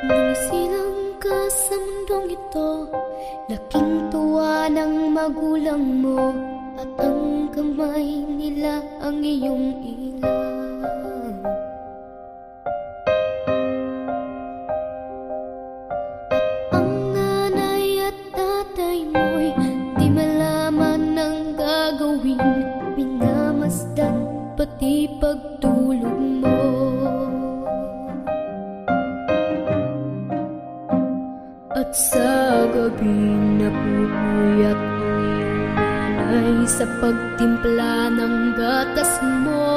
Nang silang ka sa mundong ito, laking tuwa ng magulang mo, at ang kamay nila ang iyong ilang. At ang nanay at tatay mo'y di malaman ng gagawin, minamasdan pati pagtulog mo. At sa gabi napupuyat ang iyong nanay sa pagtimpla ng gatas mo.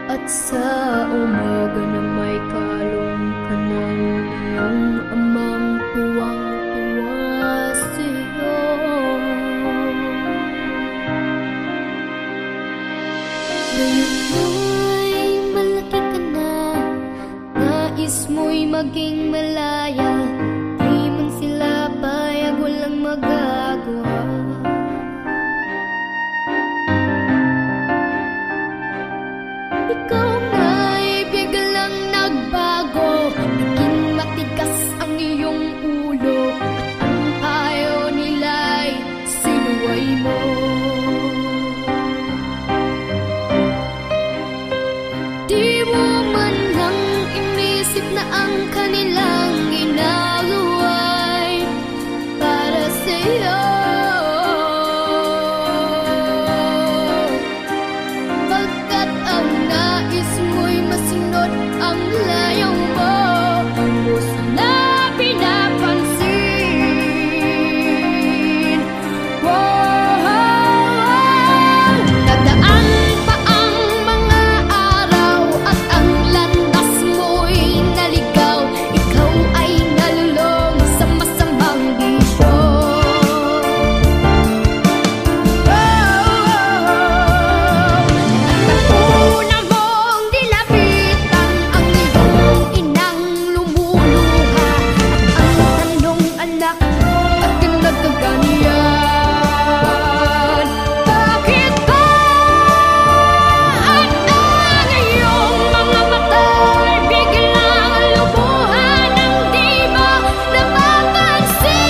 At sa umaga na may kalong ka ng iyong amang tuwang-tuwa sa'yo. Ngayon mo'y malaki ka na, nais mo'y maging malaya, di man sila payag, walang magagawa. Ikaw nga'y biglang nagbago, naging matigas ang iyong ulo, at ang payo nila'y sinuway mo. Di mo man lang inisip na ang kanilang ginagawa'y para sa'yo. Pagkat ang nais mo'y masunod ang layaw mo, mo sila pinapansin. Wow! Dadaan pa ang mga araw at ang landas mo'y naligaw, ikaw ay nalulong sa masamang bisyo. Natapuna mong dilapitan ang iyong inang lumuluha, at ang tanong anak at kinagkaganyan. Bakit ba at ang iyong mga mata'y biglang lubuhan ng di ba napapansin?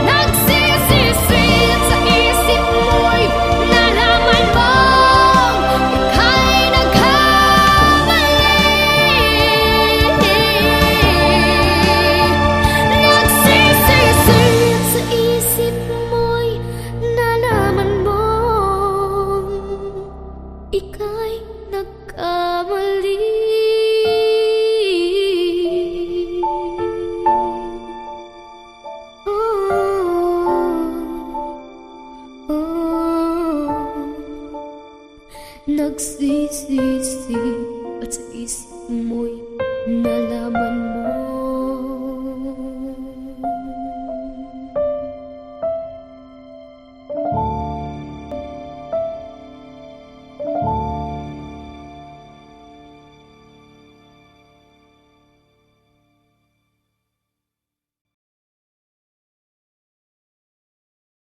Nagsisisit sa isip mo'y nalaman mong ika'y nagkamali. Nagsisisit sa isip mo'y nalaman mong ika'y nagkamali. Nagsisisi at sa isip mo'y nalaman mo